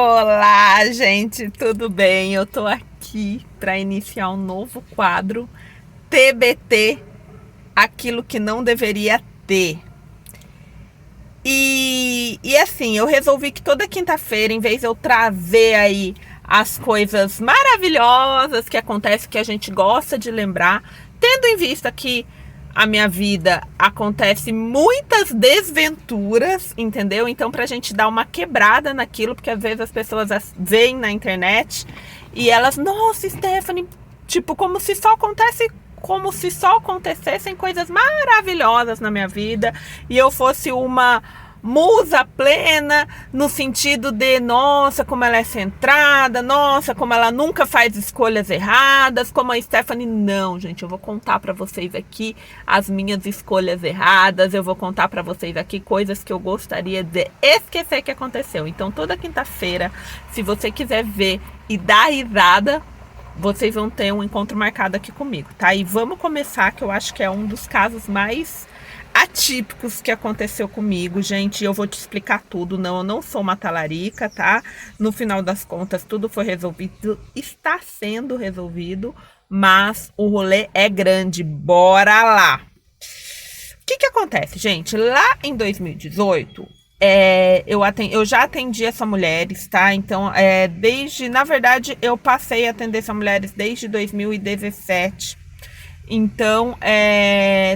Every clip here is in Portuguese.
Olá, gente, tudo bem? Eu tô aqui para iniciar um novo quadro TBT, aquilo que não deveria ter. E assim, eu resolvi que toda quinta-feira, em vez de eu trazer aí as coisas maravilhosas que acontecem, que a gente gosta de lembrar, tendo em vista que a minha vida acontece muitas desventuras, entendeu? Então, pra gente dar uma quebrada naquilo, porque às vezes as pessoas veem na internet e elas, nossa, Stephanie, tipo, como se só acontecessem coisas maravilhosas na minha vida e eu fosse uma musa plena no sentido de, nossa, como ela é centrada, nossa, como ela nunca faz escolhas erradas, como a Stephanie. Não, gente, eu vou contar para vocês aqui as minhas escolhas erradas, eu vou contar para vocês aqui coisas que eu gostaria de esquecer que aconteceu. Então, toda quinta-feira, se você quiser ver e dar risada, vocês vão ter um encontro marcado aqui comigo, tá? E vamos começar, que eu acho que é um dos casos mais atípicos que aconteceu comigo, gente. Eu vou te explicar tudo. Não, eu não sou uma talarica, tá? No final das contas, tudo foi resolvido, está sendo resolvido, mas o rolê é grande. Bora lá! O que acontece, gente? Lá em 2018, eu já atendi essa mulheres, tá? Então, na verdade, eu passei a atender essa mulheres desde 2017. Então,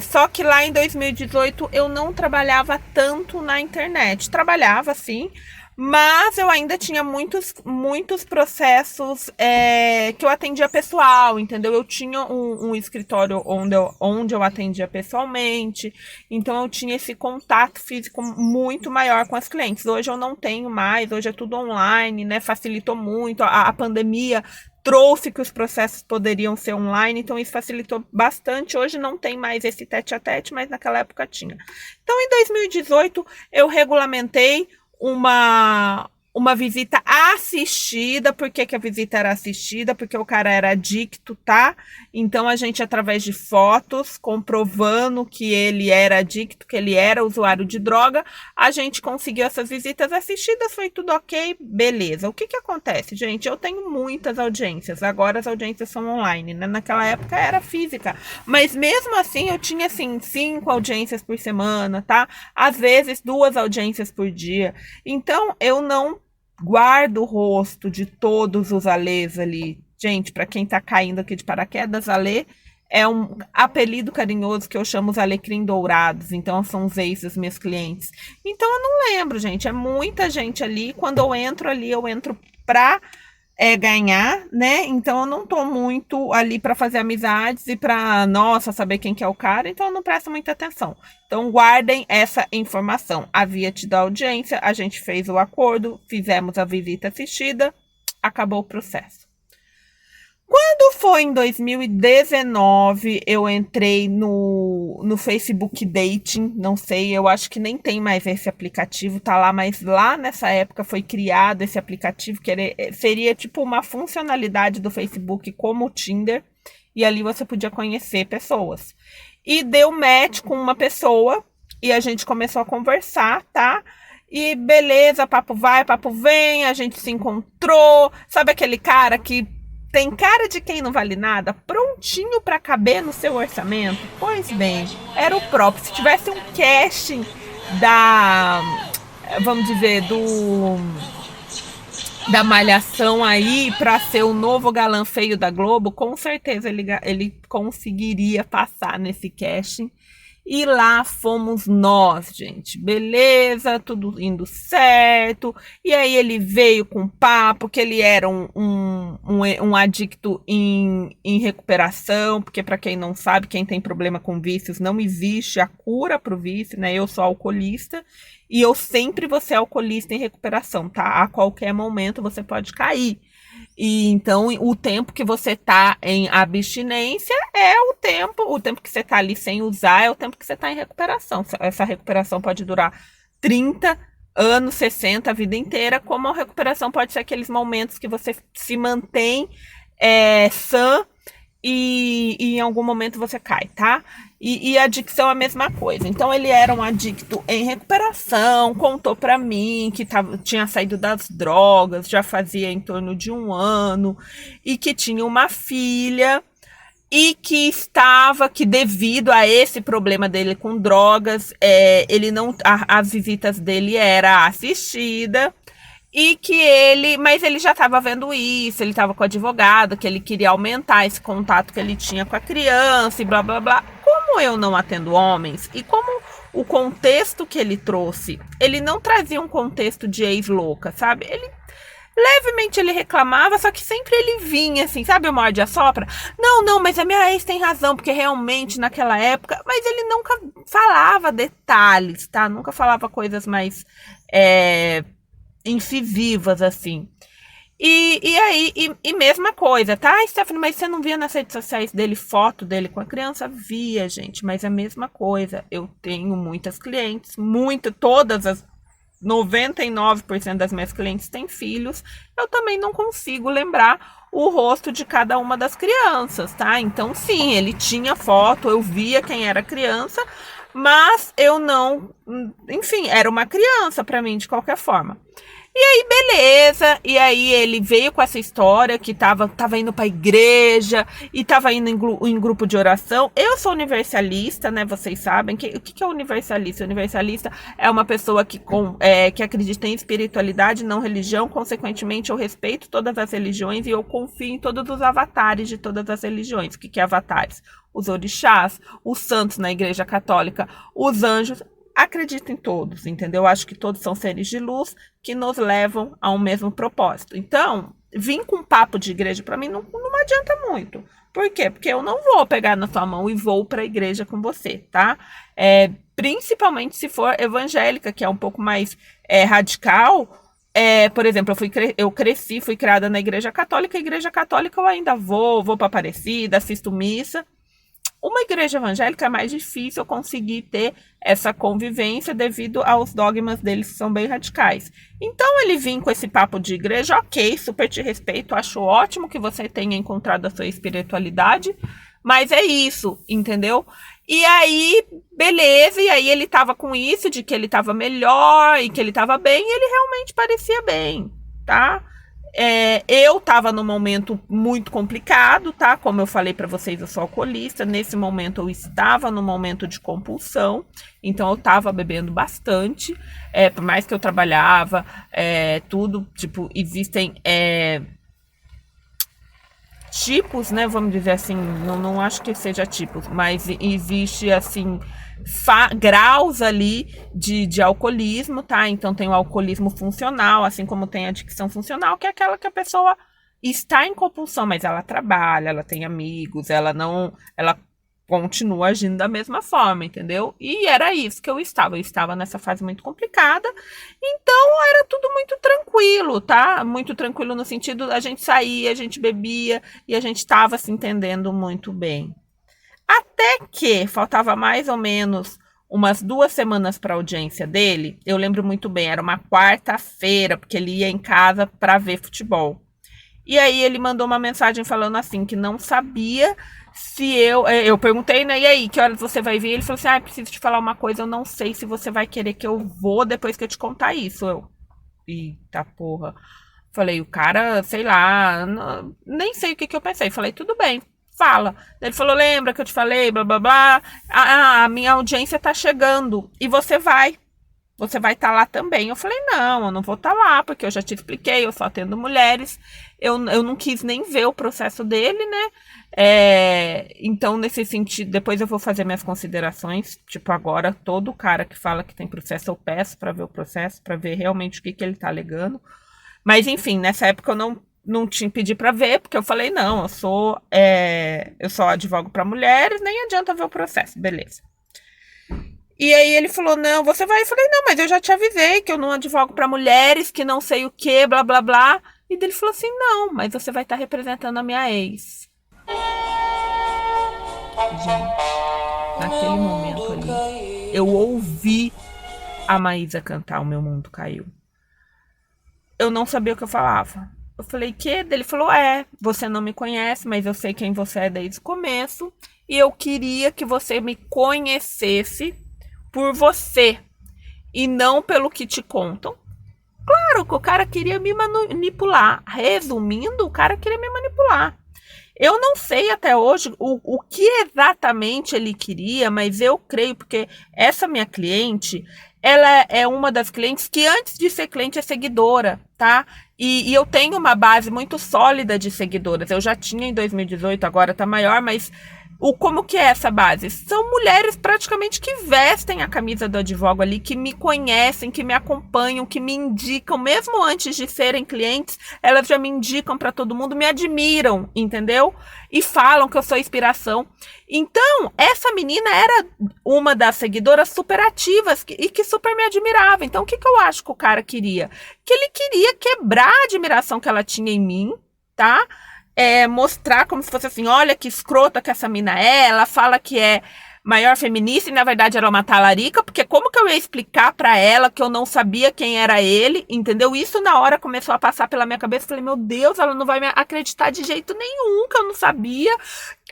só que lá em 2018 eu não trabalhava tanto na internet. Trabalhava, sim, mas eu ainda tinha muitos processos que eu atendia pessoal, entendeu? Eu tinha um escritório onde eu atendia pessoalmente, então eu tinha esse contato físico muito maior com as clientes. Hoje eu não tenho mais, hoje é tudo online, né? Facilitou muito. A pandemia trouxe que os processos poderiam ser online, então isso facilitou bastante. Hoje não tem mais esse tete a tete, mas naquela época tinha. Então, em 2018, eu regulamentei uma visita assistida. Por que a visita era assistida? Porque o cara era adicto, tá? Então, a gente, através de fotos, comprovando que ele era adicto, que ele era usuário de droga, a gente conseguiu essas visitas assistidas, foi tudo ok, beleza. O que acontece, gente? Eu tenho muitas audiências, agora as audiências são online, né? Naquela época era física, mas mesmo assim eu tinha, assim, 5 audiências por semana, tá? Às vezes 2 audiências por dia. Então, eu não guardo o rosto de todos os Alês ali. Gente, para quem tá caindo aqui de paraquedas, Alê é um apelido carinhoso que eu chamo os alecrim dourados. Então, são os ex dos meus clientes. Então, eu não lembro, gente. É muita gente ali. Quando eu entro ali, eu entro pra ganhar, né? Então, eu não tô muito ali para fazer amizades e para, nossa, saber quem que é o cara. Então, eu não presto muita atenção. Então, guardem essa informação. Havia tido a audiência, a gente fez o acordo, fizemos a visita assistida, acabou o processo. Quando foi em 2019, eu entrei no Facebook Dating, não sei, eu acho que nem tem mais esse aplicativo, tá lá, mas lá nessa época foi criado esse aplicativo, que seria tipo uma funcionalidade do Facebook como o Tinder, e ali você podia conhecer pessoas. E deu match com uma pessoa, e a gente começou a conversar, tá? E beleza, papo vai, papo vem, a gente se encontrou, sabe aquele cara que tem cara de quem não vale nada, prontinho para caber no seu orçamento? Pois bem, era o próprio. Se tivesse um casting vamos dizer, da Malhação aí para ser o novo galã feio da Globo, com certeza ele conseguiria passar nesse casting. E lá fomos nós, gente. Beleza, tudo indo certo. E aí ele veio com papo que ele era um adicto em recuperação, porque para quem não sabe, quem tem problema com vícios, não existe a cura para o vício, né? Eu sou alcoolista e eu sempre vou ser alcoolista em recuperação, tá? A qualquer momento você pode cair. E então o tempo que você tá em abstinência é o tempo que você tá ali sem usar é o tempo que você tá em recuperação. Essa recuperação pode durar 30 anos, 60, a vida inteira, como a recuperação pode ser aqueles momentos que você se mantém sã e em algum momento você cai, tá? E adicção é a mesma coisa. Então ele era um adicto em recuperação, contou pra mim que tinha saído das drogas, já fazia em torno de 1 ano, e que tinha uma filha, e que devido a esse problema dele com drogas, ele não, as visitas dele era assistida, e que mas ele já estava vendo isso, ele estava com o advogado, que ele queria aumentar esse contato que ele tinha com a criança e blá blá blá. Como eu não atendo homens e como o contexto que ele trouxe, ele não trazia um contexto de ex-louca, sabe? Ele levemente ele reclamava, só que sempre ele vinha assim, sabe, o morde a sopra? Não, não, mas a minha ex tem razão, porque realmente naquela época, mas ele nunca falava detalhes, tá? Nunca falava coisas mais incisivas, assim. E mesma coisa, tá, Stephanie, mas você não via nas redes sociais dele foto dele com a criança? Via, gente, mas é a mesma coisa. Eu tenho muitas clientes, todas as 99% das minhas clientes têm filhos. Eu também não consigo lembrar o rosto de cada uma das crianças, tá? Então, sim, ele tinha foto, eu via quem era criança, mas eu não, enfim, era uma criança para mim de qualquer forma. E aí, beleza. E aí ele veio com essa história que tava indo pra igreja e tava indo em grupo de oração. Eu sou universalista, né? Vocês sabem. O que é universalista? Universalista é uma pessoa que acredita em espiritualidade, não religião. Consequentemente, eu respeito todas as religiões e eu confio em todos os avatares de todas as religiões. O que é avatares? Os orixás, os santos na igreja católica, os anjos. Acredito em todos, entendeu? Acho que todos são seres de luz que nos levam a um mesmo propósito. Então, vir com papo de igreja para mim não adianta muito. Por quê? Porque eu não vou pegar na tua mão e vou para a igreja com você, tá? Principalmente se for evangélica, que é um pouco mais radical. Por exemplo, eu cresci, fui criada na igreja católica. A igreja católica eu ainda vou para Aparecida, assisto missa. Uma igreja evangélica é mais difícil eu conseguir ter essa convivência devido aos dogmas deles que são bem radicais. Então ele vinha com esse papo de igreja, ok, super te respeito, acho ótimo que você tenha encontrado a sua espiritualidade, mas é isso, entendeu? E aí, beleza, e aí ele tava com isso, de que ele tava melhor e que ele tava bem, e ele realmente parecia bem, tá? Eu tava num momento muito complicado, tá? Como eu falei para vocês, eu sou alcoolista. Nesse momento eu estava num momento de compulsão, então eu tava bebendo bastante. Por mais que eu trabalhava, tudo, tipo, existem tipos, né? Vamos dizer assim, não acho que seja tipos, mas existe assim graus ali de alcoolismo, tá? Então tem o alcoolismo funcional, assim como tem a adicção funcional, que é aquela que a pessoa está em compulsão, mas ela trabalha, ela tem amigos, ela continua agindo da mesma forma, entendeu? E era isso que eu estava nessa fase muito complicada, então era tudo muito tranquilo, tá? Muito tranquilo no sentido, a gente saía, a gente bebia e a gente estava se entendendo muito bem. Até que faltava mais ou menos umas 2 semanas para a audiência dele. Eu lembro muito bem, era uma quarta-feira, porque ele ia em casa para ver futebol. E aí ele mandou uma mensagem falando assim, que não sabia se eu perguntei, né, e aí, que horas você vai vir? Ele falou assim, preciso te falar uma coisa, eu não sei se você vai querer que eu vou depois que eu te contar isso. Eita porra. Falei, o cara, sei lá, nem sei o que eu pensei. Falei, tudo bem, fala. Ele falou, lembra que eu te falei, blá blá blá, a minha audiência tá chegando e você vai estar lá também. Eu falei, não, eu não vou estar lá, porque eu já te expliquei, eu só atendo mulheres, eu não quis nem ver o processo dele, né? Então, nesse sentido, depois eu vou fazer minhas considerações, tipo, agora, todo cara que fala que tem processo, eu peço para ver o processo, para ver realmente o que ele tá alegando. Mas, enfim, nessa época eu não tinha pedido para ver, porque eu falei, não, eu só advogo para mulheres, nem adianta ver o processo, beleza. E aí ele falou, não, você vai? Eu falei, não, mas eu já te avisei que eu não advogo para mulheres, que não sei o que, blá, blá, blá. E ele falou assim, não, mas você vai estar representando a minha ex. Gente, naquele momento ali, eu ouvi a Maísa cantar O Meu Mundo Caiu. Eu não sabia o que eu falava. Eu falei, que? Ele falou, você não me conhece, mas eu sei quem você é desde o começo. E eu queria que você me conhecesse por você e não pelo que te contam. Claro que o cara queria me manipular. Resumindo, o cara queria me manipular. Eu não sei até hoje o que exatamente ele queria, mas eu creio, porque essa minha cliente, ela é uma das clientes que antes de ser cliente é seguidora, tá? E eu tenho uma base muito sólida de seguidoras. Eu já tinha em 2018, agora tá maior, mas como que é essa base? São mulheres praticamente que vestem a camisa do advogo ali, que me conhecem, que me acompanham, que me indicam, mesmo antes de serem clientes, elas já me indicam para todo mundo, me admiram, entendeu? E falam que eu sou inspiração. Então, essa menina era uma das seguidoras super ativas e que super me admirava. Então, o que eu acho que o cara queria? Que ele queria quebrar a admiração que ela tinha em mim, tá? Mostrar como se fosse assim, olha que escrota que essa mina é, ela fala que é maior feminista e na verdade era uma talarica, porque como que eu ia explicar pra ela que eu não sabia quem era ele, entendeu? Isso na hora começou a passar pela minha cabeça, falei, meu Deus, ela não vai me acreditar de jeito nenhum, que eu não sabia,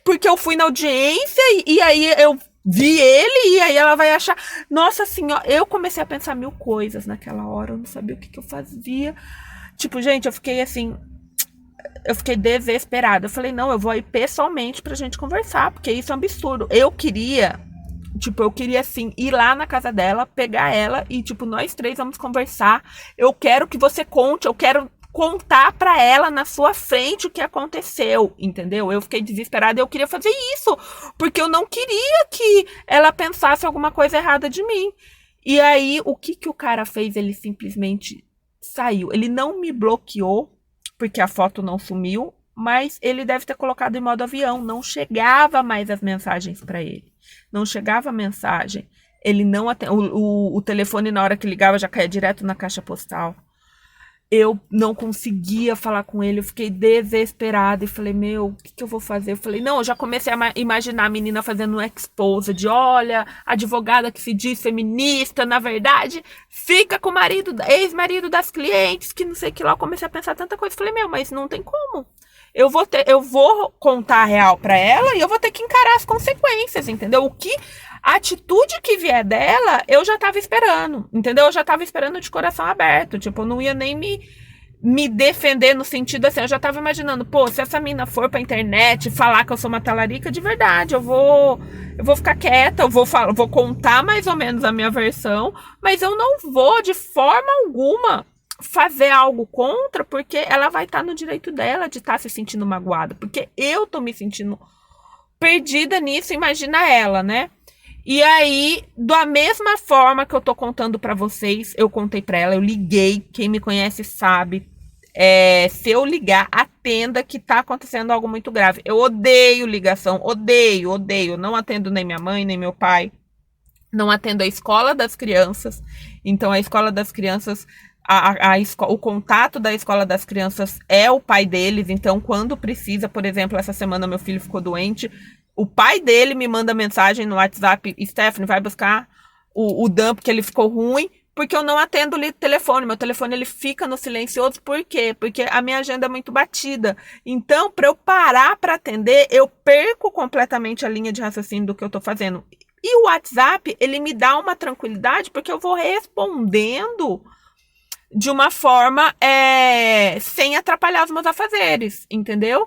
porque eu fui na audiência e aí eu vi ele e aí ela vai achar, nossa senhora, eu comecei a pensar mil coisas naquela hora, eu não sabia o que eu fazia, tipo, gente, eu fiquei assim, eu fiquei desesperada. Eu falei, não, eu vou aí pessoalmente pra gente conversar, porque isso é um absurdo. Eu queria, assim, ir lá na casa dela, pegar ela e, nós três vamos conversar. Eu quero que você conte, eu quero contar pra ela na sua frente o que aconteceu, entendeu? Eu fiquei desesperada e eu queria fazer isso, porque eu não queria que ela pensasse alguma coisa errada de mim. E aí, o que o cara fez? Ele simplesmente saiu. Ele não me bloqueou, porque a foto não sumiu, mas ele deve ter colocado em modo avião. Não chegava mais as mensagens para ele. Não chegava a mensagem. Ele não atende, o telefone, na hora que ligava, já caía direto na caixa postal. Eu não conseguia falar com ele, eu fiquei desesperada e falei, meu, o que eu vou fazer? Eu falei, não, eu já comecei a imaginar a menina fazendo um expose de, olha, advogada que se diz feminista, na verdade, fica com o marido, ex-marido das clientes, que não sei o que lá. Eu comecei a pensar tanta coisa, falei, meu, mas não tem como. Eu vou contar a real pra ela e eu vou ter que encarar as consequências, entendeu? A atitude que vier dela, eu já tava esperando, entendeu? Eu já tava esperando de coração aberto, eu não ia nem me defender no sentido assim, eu já tava imaginando, pô, se essa mina for pra internet falar que eu sou uma talarica, de verdade, eu vou ficar quieta, eu vou contar mais ou menos a minha versão, mas eu não vou de forma alguma fazer algo contra, porque ela vai estar no direito dela de estar se sentindo magoada, porque eu tô me sentindo perdida nisso, imagina ela, né? E aí, da mesma forma que eu tô contando pra vocês, eu contei pra ela, eu liguei, quem me conhece sabe, se eu ligar, atenda que tá acontecendo algo muito grave. Eu odeio ligação, odeio, não atendo nem minha mãe, nem meu pai, não atendo a escola das crianças, então a escola das crianças, o contato da escola das crianças é o pai deles, então quando precisa, por exemplo, essa semana meu filho ficou doente, o pai dele me manda mensagem no WhatsApp, Stephanie, vai buscar o Dan porque ele ficou ruim, porque eu não atendo o telefone, meu telefone ele fica no silencioso, por quê? Porque a minha agenda é muito batida, então para eu parar para atender, eu perco completamente a linha de raciocínio do que eu tô fazendo, e o WhatsApp, ele me dá uma tranquilidade, porque eu vou respondendo de uma forma sem atrapalhar os meus afazeres, entendeu?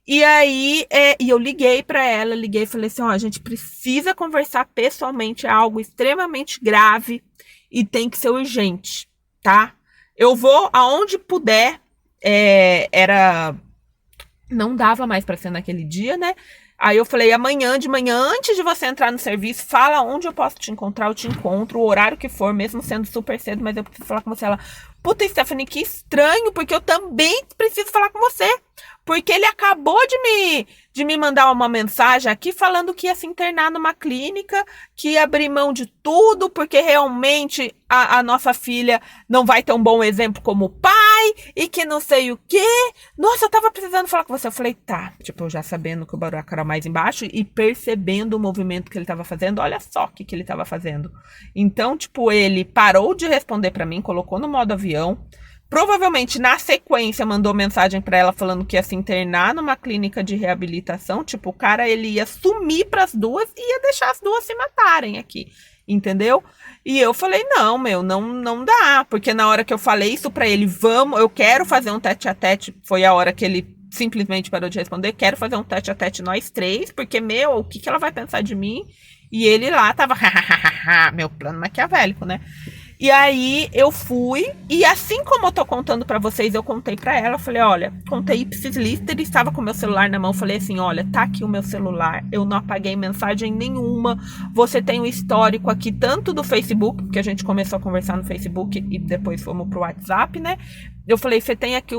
E aí, e eu liguei pra ela, e falei assim, ó, a gente precisa conversar pessoalmente, é algo extremamente grave e tem que ser urgente, tá? Eu vou aonde puder, não dava mais pra ser naquele dia, né? Aí eu falei, amanhã de manhã, antes de você entrar no serviço, fala onde eu posso te encontrar, eu te encontro, o horário que for, mesmo sendo super cedo, mas eu preciso falar com você. Ela, puta, Stephanie, que estranho, porque eu também preciso falar com você. Porque ele acabou de me mandar uma mensagem aqui falando que ia se internar numa clínica, que ia abrir mão de tudo, porque realmente a nossa filha não vai ter um bom exemplo como pai, e que não sei o quê. Nossa, eu tava precisando falar com você. Eu falei, tá. Eu já sabendo que o buraco era mais embaixo e percebendo o movimento que ele tava fazendo, olha só o que ele tava fazendo. Então, ele parou de responder pra mim, colocou no modo avião, Provavelmente, na sequência, mandou mensagem pra ela falando que ia se internar numa clínica de reabilitação. Tipo, o cara, ele ia sumir pras duas e ia deixar as duas se matarem aqui. Entendeu? E eu falei, não, meu, não dá. Porque na hora que eu falei isso pra ele, vamos, eu quero fazer um tete-a-tete. Foi a hora que ele simplesmente parou de responder. Quero fazer um tete-a-tete nós três. Porque, meu, o que ela vai pensar de mim? E ele lá tava, meu plano maquiavélico, né? E aí eu fui, e assim como eu tô contando pra vocês, eu contei pra ela, eu falei, olha, contei ipsis liter, estava com meu celular na mão, falei assim, olha, tá aqui o meu celular, eu não apaguei mensagem nenhuma, você tem um histórico aqui, tanto do Facebook, porque a gente começou a conversar no Facebook e depois fomos pro WhatsApp, né? Eu falei, você tem aqui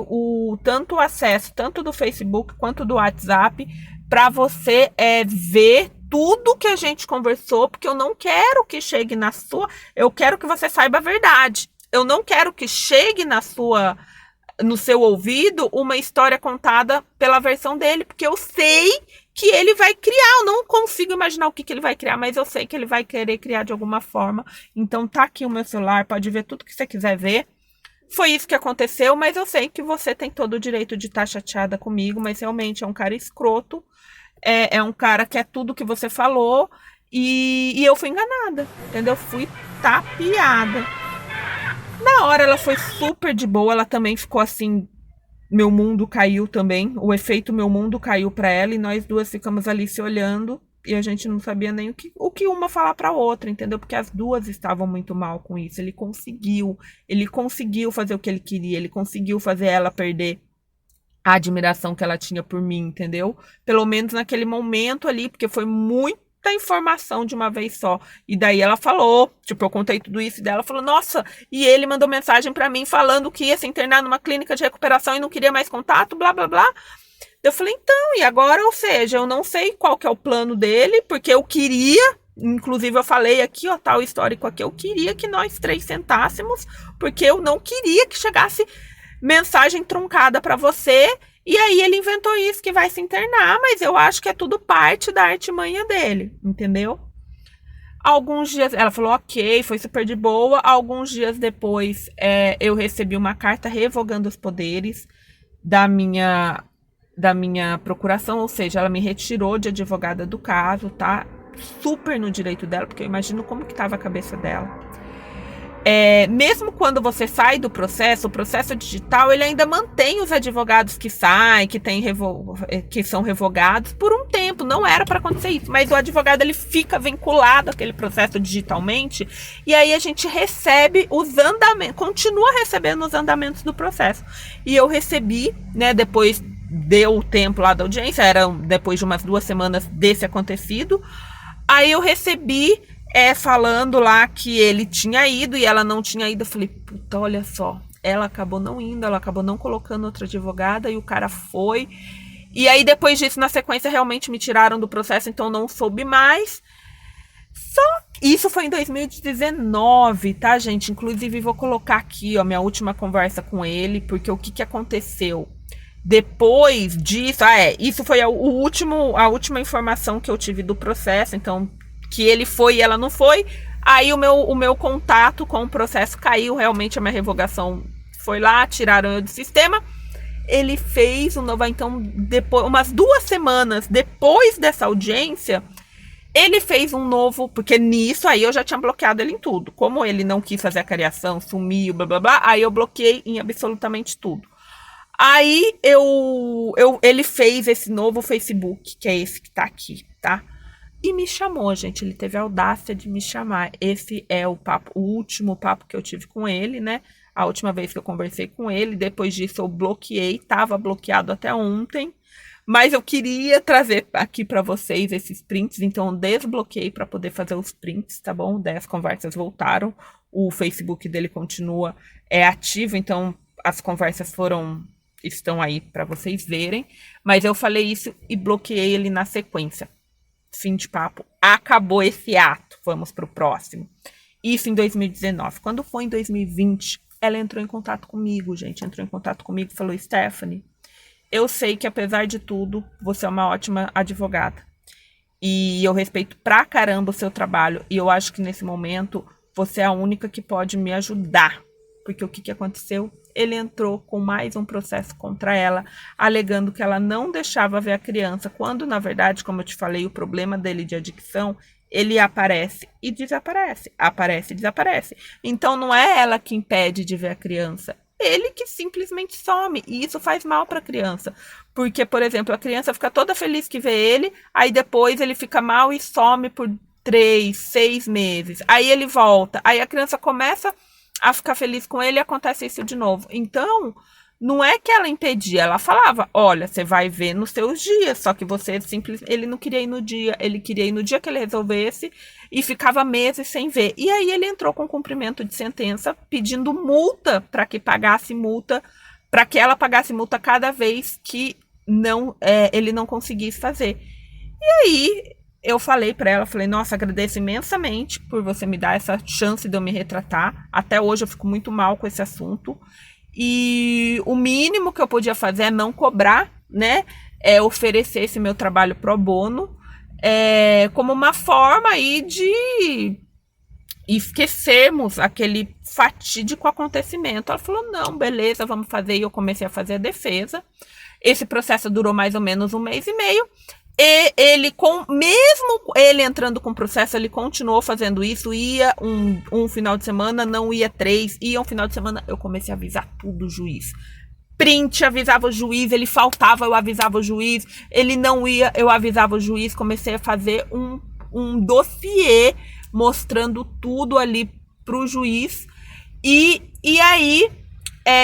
tanto o acesso, tanto do Facebook quanto do WhatsApp, pra você ver tudo que a gente conversou, porque eu não quero que chegue na sua, eu quero que você saiba a verdade. Eu não quero que chegue no seu ouvido uma história contada pela versão dele, porque eu sei que ele vai criar, eu não consigo imaginar o que ele vai criar, mas eu sei que ele vai querer criar de alguma forma. Então tá aqui o meu celular, pode ver tudo que você quiser ver. Foi isso que aconteceu, mas eu sei que você tem todo o direito de estar chateada comigo, mas realmente é um cara escroto. É um cara que é tudo que você falou e eu fui enganada, entendeu? Fui tapeada. Na hora ela foi super de boa, ela também ficou assim, meu mundo caiu também, o efeito meu mundo caiu pra ela e nós duas ficamos ali se olhando e a gente não sabia nem o que uma falar pra outra, entendeu? Porque as duas estavam muito mal com isso. Ele conseguiu fazer o que ele queria, ele conseguiu fazer ela perder a admiração que ela tinha por mim, entendeu? Pelo menos naquele momento ali, porque foi muita informação de uma vez só. E daí ela falou, tipo, eu contei tudo isso e dela falou, nossa, e ele mandou mensagem pra mim falando que ia se internar numa clínica de recuperação e não queria mais contato, blá, blá, blá. Eu falei, então, e agora? Ou seja, eu não sei qual que é o plano dele, porque eu queria, inclusive eu falei aqui, ó, tá o histórico aqui, eu queria que nós três sentássemos, porque eu não queria que chegasse mensagem truncada pra você, e aí ele inventou isso que vai se internar, mas eu acho que é tudo parte da artimanha dele, entendeu? Alguns dias, ela falou ok, foi super de boa. Alguns dias depois, eu recebi uma carta revogando os poderes da minha procuração, ou seja, ela me retirou de advogada do caso, tá? Super no direito dela, porque eu imagino como que tava a cabeça dela. Mesmo quando você sai do processo, o processo digital, ele ainda mantém os advogados que saem, que são revogados por um tempo. Não era para acontecer isso, mas o advogado ele fica vinculado àquele processo digitalmente e aí a gente recebe os andamentos, continua recebendo os andamentos do processo. E eu recebi, né, depois deu o tempo lá da audiência, era depois de umas 2 semanas desse acontecido, aí eu recebi falando lá que ele tinha ido e ela não tinha ido. Eu falei, puta, olha só. Ela acabou não indo, ela acabou não colocando outra advogada e o cara foi. E aí, depois disso, na sequência, realmente me tiraram do processo, então não soube mais. Isso foi em 2019, tá, gente? Inclusive, vou colocar aqui, ó, minha última conversa com ele, porque o que aconteceu? Depois disso, isso foi a última informação que eu tive do processo, então que ele foi e ela não foi. Aí o meu contato com o processo caiu, realmente a minha revogação foi lá, tiraram eu do sistema. Ele fez um novo, então, depois, umas 2 semanas depois dessa audiência, ele fez um novo, porque nisso aí eu já tinha bloqueado ele em tudo. Como ele não quis fazer a cariação, sumiu, blá blá blá, aí eu bloqueei em absolutamente tudo. Aí ele fez esse novo Facebook, que é esse que tá aqui, tá? E me chamou, gente. Ele teve a audácia de me chamar. Esse é o último papo que eu tive com ele, né? A última vez que eu conversei com ele. Depois disso eu bloqueei. Tava bloqueado até ontem. Mas eu queria trazer aqui para vocês esses prints. Então eu desbloqueei para poder fazer os prints, tá bom? 10 conversas voltaram. O Facebook dele continua ativo. Então as conversas estão aí para vocês verem. Mas eu falei isso e bloqueei ele na sequência. Fim de papo, acabou esse ato, vamos pro próximo. Isso em 2019. Quando foi em 2020, ela entrou em contato comigo, gente. Entrou em contato comigo e falou, Stephanie, eu sei que apesar de tudo, você é uma ótima advogada. E eu respeito pra caramba o seu trabalho. E eu acho que nesse momento, você é a única que pode me ajudar. Porque o que aconteceu? ele entrou com mais um processo contra ela, alegando que ela não deixava ver a criança, quando, na verdade, como eu te falei, o problema dele de adicção, ele aparece e desaparece, aparece e desaparece. Então, não é ela que impede de ver a criança, ele que simplesmente some, e isso faz mal para a criança, porque, por exemplo, a criança fica toda feliz que vê ele, aí depois ele fica mal e some por 3, 6 meses, aí ele volta, aí a criança começa a ficar feliz com ele e acontece isso de novo. Então, não é que ela impedia, ela falava, olha, você vai ver nos seus dias, só que você simplesmente, ele não queria ir no dia, ele queria ir no dia que ele resolvesse e ficava meses sem ver. E aí ele entrou com cumprimento de sentença, pedindo multa para que pagasse multa, para que ela pagasse multa cada vez que ele não conseguisse fazer. E aí eu falei para ela, falei, nossa, agradeço imensamente por você me dar essa chance de eu me retratar. Até hoje eu fico muito mal com esse assunto. E o mínimo que eu podia fazer é não cobrar, né? É oferecer esse meu trabalho pro bono, como uma forma aí de esquecermos aquele fatídico acontecimento. Ela falou, não, beleza, vamos fazer. E eu comecei a fazer a defesa. Esse processo durou mais ou menos 1 mês e meio. E ele, mesmo ele entrando com o processo, ele continuou fazendo isso. Ia um final de semana, não ia 3. Ia um final de semana, eu comecei a avisar tudo o juiz. Print, avisava o juiz. Ele faltava, eu avisava o juiz. Ele não ia, eu avisava o juiz. Comecei a fazer um dossiê mostrando tudo ali pro juiz. E aí,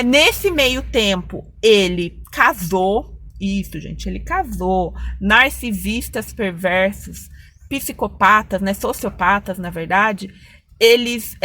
nesse meio tempo, ele casou. Isso, gente, ele casou. Narcisistas perversos, psicopatas, né, sociopatas, na verdade, eles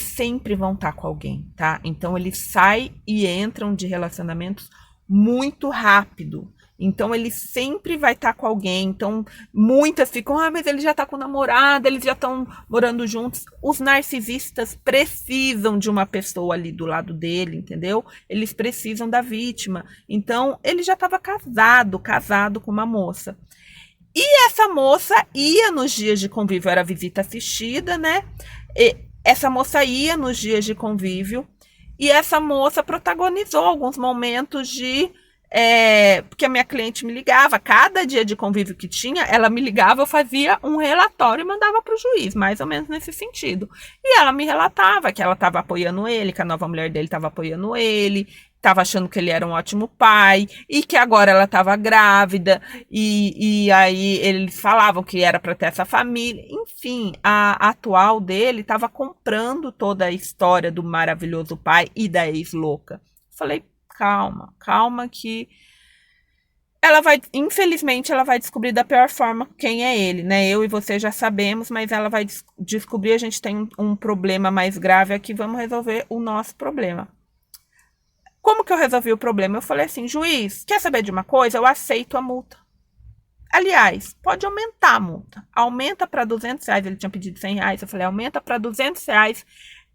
sempre vão estar com alguém, tá? Então, eles saem e entram de relacionamentos muito rápido. Então, ele sempre vai estar com alguém. Então, muitas ficam, mas ele já está com namorada, eles já estão morando juntos. Os narcisistas precisam de uma pessoa ali do lado dele, entendeu? Eles precisam da vítima. Então, ele já estava casado com uma moça. E essa moça ia nos dias de convívio, era visita assistida, né? E essa moça ia nos dias de convívio e essa moça protagonizou alguns momentos de... porque a minha cliente me ligava, cada dia de convívio que tinha, ela me ligava, eu fazia um relatório e mandava para o juiz, mais ou menos nesse sentido. E ela me relatava que ela estava apoiando ele, que a nova mulher dele estava apoiando ele, estava achando que ele era um ótimo pai, e que agora ela estava grávida, e aí eles falavam que era para ter essa família. Enfim, a atual dele estava comprando toda a história do maravilhoso pai e da ex-louca. Falei, calma que infelizmente ela vai descobrir da pior forma quem é ele, né? Eu e você já sabemos, mas ela vai descobrir, a gente tem um problema mais grave aqui, vamos resolver o nosso problema. Como que eu resolvi o problema? Eu falei assim, juiz, quer saber de uma coisa? Eu aceito a multa. Aliás, pode aumentar a multa. Aumenta para R$200, ele tinha pedido R$100, eu falei, aumenta para R$200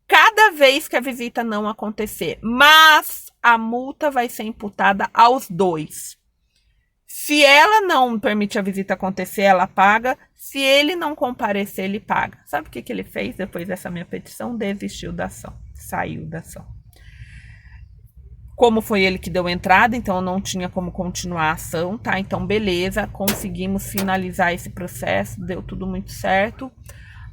cada vez que a visita não acontecer. Mas a multa vai ser imputada aos dois. Se ela não permite a visita acontecer, ela paga. Se ele não comparecer, ele paga. Sabe o que ele fez depois dessa minha petição? Desistiu da ação. Saiu da ação. Como foi ele que deu entrada, então eu não tinha como continuar a ação, tá? Então, beleza, conseguimos finalizar esse processo, deu tudo muito certo.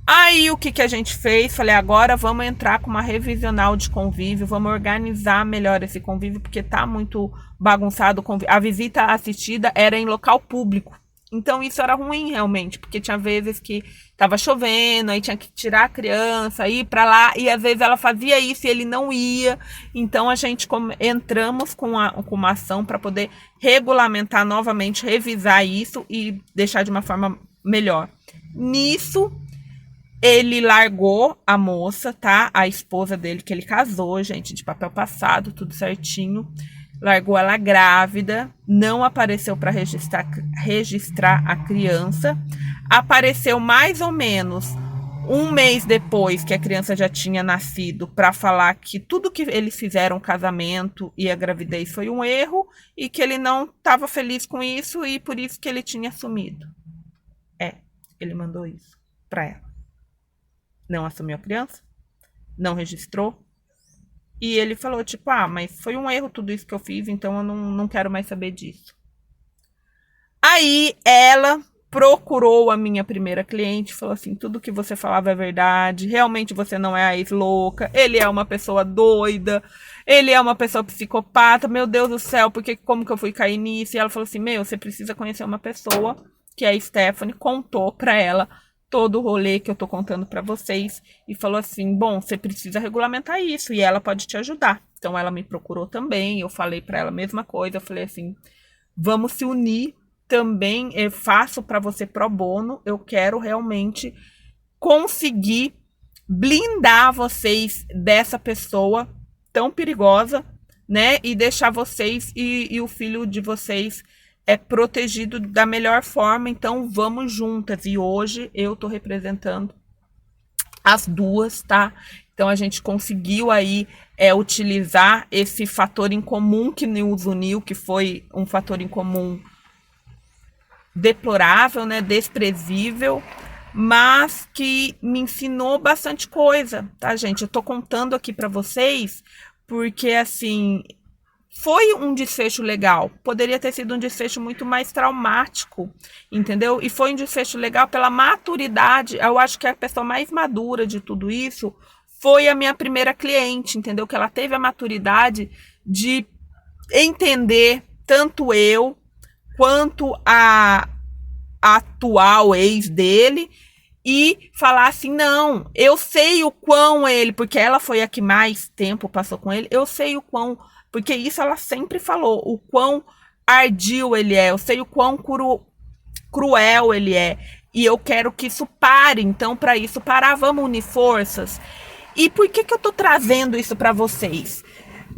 Aí, o que a gente fez? Falei, agora vamos entrar com uma revisional de convívio, vamos organizar melhor esse convívio, porque tá muito bagunçado o convívio. A visita assistida era em local público. Então, isso era ruim, realmente, porque tinha vezes que tava chovendo, aí tinha que tirar a criança, ir para lá, e às vezes ela fazia isso e ele não ia. Então, a gente entramos com uma ação para poder regulamentar novamente, revisar isso e deixar de uma forma melhor. Nisso, ele largou a moça, tá? A esposa dele, que ele casou, gente, de papel passado, tudo certinho. Largou ela grávida, não apareceu para registrar a criança. Apareceu mais ou menos 1 mês depois que a criança já tinha nascido para falar que tudo que eles fizeram, o casamento e a gravidez, foi um erro e que ele não estava feliz com isso e por isso que ele tinha sumido. Ele mandou isso para ela. Não assumiu a criança, não registrou, E ele falou, tipo, ah, mas foi um erro tudo isso que eu fiz, então eu não quero mais saber disso. Aí ela procurou a minha primeira cliente, falou assim, tudo que você falava é verdade, realmente você não é a ex-louca, ele é uma pessoa doida, ele é uma pessoa psicopata, meu Deus do céu, porque como que eu fui cair nisso? E ela falou assim, meu, você precisa conhecer uma pessoa, que é a Stephanie, contou pra ela todo o rolê que eu tô contando pra vocês, e falou assim, bom, você precisa regulamentar isso, e ela pode te ajudar. Então ela me procurou também, eu falei pra ela a mesma coisa, eu falei assim, vamos se unir também, eu faço para você pro bono, eu quero realmente conseguir blindar vocês dessa pessoa tão perigosa, né? E deixar vocês e o filho de vocês protegido da melhor forma. Então vamos juntas. E hoje eu tô representando as duas, tá? Então a gente conseguiu aí utilizar esse fator em comum que nos uniu, que foi um fator em comum deplorável, né, desprezível, mas que me ensinou bastante coisa, tá, gente? Eu tô contando aqui para vocês porque assim, foi um desfecho legal. Poderia ter sido um desfecho muito mais traumático, entendeu? E foi um desfecho legal pela maturidade. Eu acho que a pessoa mais madura de tudo isso foi a minha primeira cliente, entendeu? Que ela teve a maturidade de entender tanto eu quanto a atual ex dele e falar assim, não, eu sei o quão ele, porque ela foi a que mais tempo passou com ele, eu sei o quão, porque isso ela sempre falou, o quão ardil ele é, eu sei o quão cruel ele é, e eu quero que isso pare, então para isso parar, vamos unir forças. E por que eu tô trazendo isso para vocês?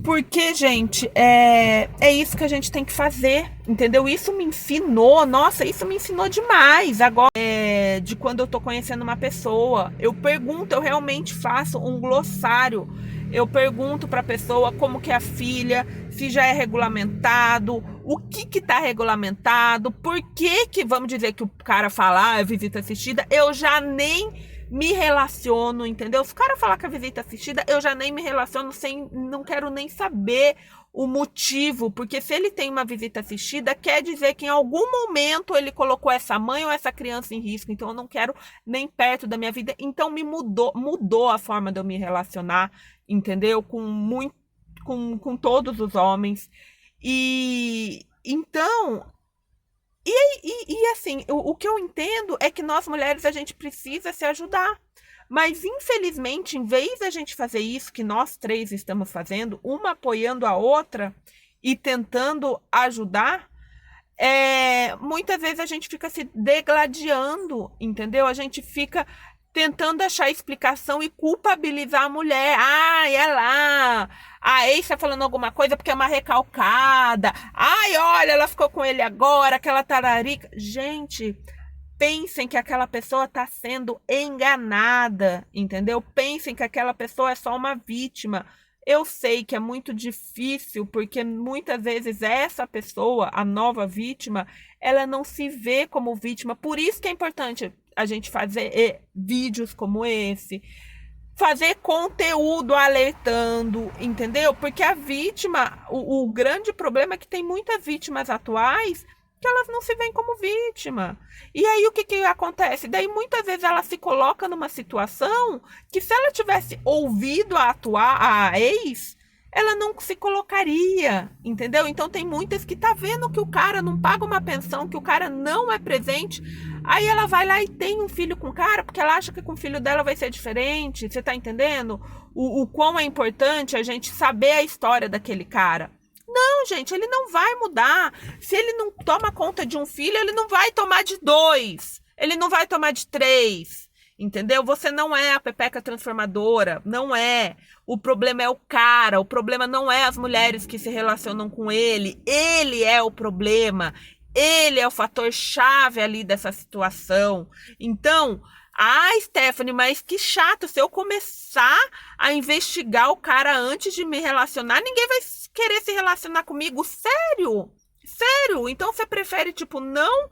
Porque, gente, é isso que a gente tem que fazer, entendeu? Isso me ensinou, nossa, isso me ensinou demais. Agora, de quando eu tô conhecendo uma pessoa, eu pergunto, eu realmente faço um glossário. Eu pergunto pra pessoa como que é a filha, se já é regulamentado, o que tá regulamentado, por que vamos dizer que o cara fala, é visita assistida, eu já nem me relaciono, entendeu? Se o cara falar que a visita assistida, eu já nem me relaciono sem, não quero nem saber o motivo, porque se ele tem uma visita assistida, quer dizer que em algum momento ele colocou essa mãe ou essa criança em risco, então eu não quero nem perto da minha vida, então mudou a forma de eu me relacionar, entendeu? Com todos os homens, e então assim, o que eu entendo é que nós mulheres a gente precisa se ajudar. Mas infelizmente, em vez da gente fazer isso que nós três estamos fazendo, uma apoiando a outra e tentando ajudar, muitas vezes a gente fica se degladiando, entendeu? A gente fica tentando achar explicação e culpabilizar a mulher. Ah, é lá. A ex tá falando alguma coisa porque é uma recalcada. Ai, olha, ela ficou com ele agora, aquela tararica. Gente, pensem que aquela pessoa está sendo enganada, entendeu? Pensem que aquela pessoa é só uma vítima. Eu sei que é muito difícil, porque muitas vezes essa pessoa, a nova vítima, ela não se vê como vítima. Por isso que é importante a gente fazer vídeos como esse, fazer conteúdo alertando, entendeu? Porque a vítima, o grande problema é que tem muitas vítimas atuais que elas não se veem como vítima. E aí o que acontece? Daí muitas vezes ela se coloca numa situação que se ela tivesse ouvido a ex, ela não se colocaria, entendeu? Então tem muitas que tá vendo que o cara não paga uma pensão, que o cara não é presente, aí ela vai lá e tem um filho com o cara, porque ela acha que com o filho dela vai ser diferente, você tá entendendo? O quão é importante a gente saber a história daquele cara. Não, gente, ele não vai mudar. Se ele não toma conta de um filho, ele não vai tomar de 2. Ele não vai tomar de 3. Entendeu? Você não é a pepeca transformadora. Não é. O problema é o cara. O problema não é as mulheres que se relacionam com ele. Ele é o problema. Ele é o fator chave ali dessa situação. Então, Stephanie, mas que chato. Se eu começar a investigar o cara antes de me relacionar, ninguém vai querer se relacionar comigo. Sério? Sério? Então você prefere, tipo, não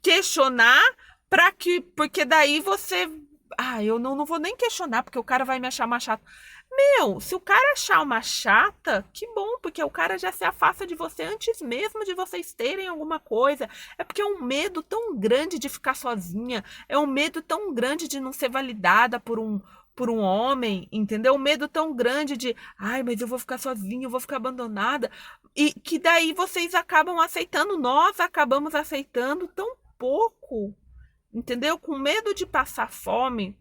questionar porque daí você... eu não vou nem questionar, porque o cara vai me achar mais chato. Meu, se o cara achar uma chata, que bom, porque o cara já se afasta de você antes mesmo de vocês terem alguma coisa. É porque é um medo tão grande de ficar sozinha, é um medo tão grande de não ser validada por um homem, entendeu? Um medo tão grande de, ai, mas eu vou ficar sozinha, eu vou ficar abandonada. E que daí vocês acabam aceitando, nós acabamos aceitando tão pouco, entendeu? Com medo de passar fome,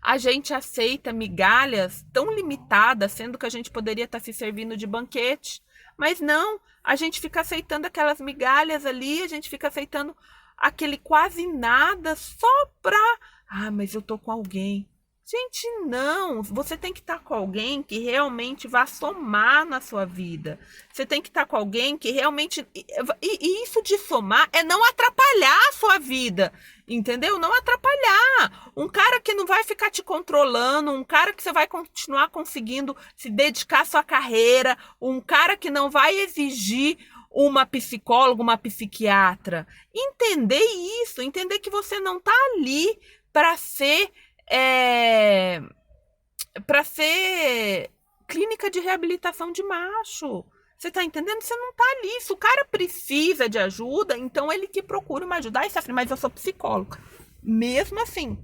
a gente aceita migalhas tão limitadas, sendo que a gente poderia estar se servindo de banquete. Mas não, a gente fica aceitando aquelas migalhas ali, a gente fica aceitando aquele quase nada só pra. Ah, mas eu tô com alguém. Gente, não. Você tem que estar com alguém que realmente vá somar na sua vida. Você tem que estar com alguém que realmente. E isso de somar é não atrapalhar a sua vida. Entendeu? Não atrapalhar. Um cara que não vai ficar te controlando, um cara que você vai continuar conseguindo se dedicar à sua carreira, um cara que não vai exigir uma psicóloga, uma psiquiatra. Entender isso, entender que você não tá ali para ser é, para ser clínica de reabilitação de macho. Você tá entendendo? Você não tá ali. Se o cara precisa de ajuda, então ele que procura uma ajuda. Ai, Stephanie, mas eu sou psicóloga. Mesmo assim,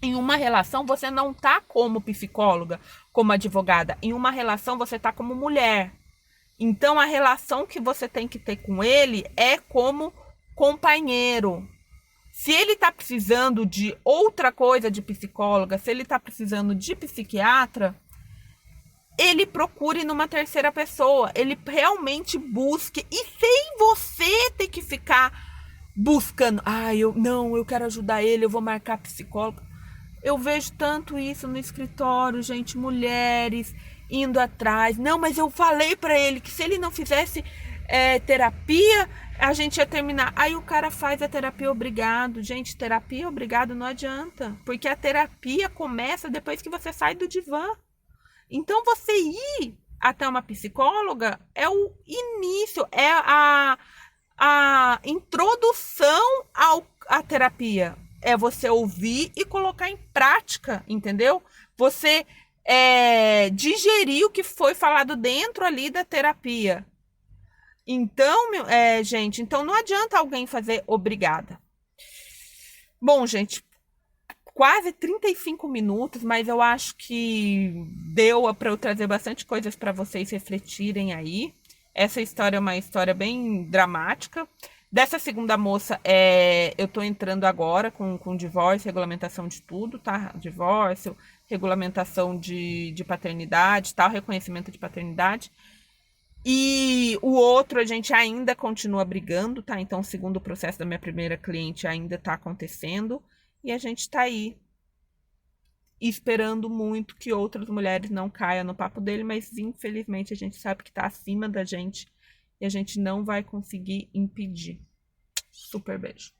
em uma relação você não tá como psicóloga, como advogada. Em uma relação você tá como mulher. Então a relação que você tem que ter com ele é como companheiro. Se ele tá precisando de outra coisa de psicóloga, se ele tá precisando de psiquiatra, ele procure numa terceira pessoa, ele realmente busque, e sem você ter que ficar buscando, eu quero ajudar ele, eu vou marcar psicólogo. Eu vejo tanto isso no escritório, gente, mulheres indo atrás. Não, mas eu falei para ele que se ele não fizesse terapia, a gente ia terminar. Aí o cara faz a terapia obrigado. Gente, terapia obrigado não adianta, porque a terapia começa depois que você sai do divã. Então, você ir até uma psicóloga é o início, é a introdução à terapia. É você ouvir e colocar em prática, entendeu? Você digerir o que foi falado dentro ali da terapia. Então, gente, então não adianta alguém fazer obrigada. Bom, gente, quase 35 minutos, mas eu acho que deu para eu trazer bastante coisas para vocês refletirem aí. Essa história é uma história bem dramática. Dessa segunda moça, eu tô entrando agora com divórcio, regulamentação de tudo, tá? Divórcio, regulamentação de paternidade, tal, reconhecimento de paternidade. E o outro a gente ainda continua brigando, tá? Então, o segundo processo da minha primeira cliente ainda tá acontecendo. E a gente tá aí esperando muito que outras mulheres não caiam no papo dele, mas infelizmente a gente sabe que tá acima da gente e a gente não vai conseguir impedir. Super beijo.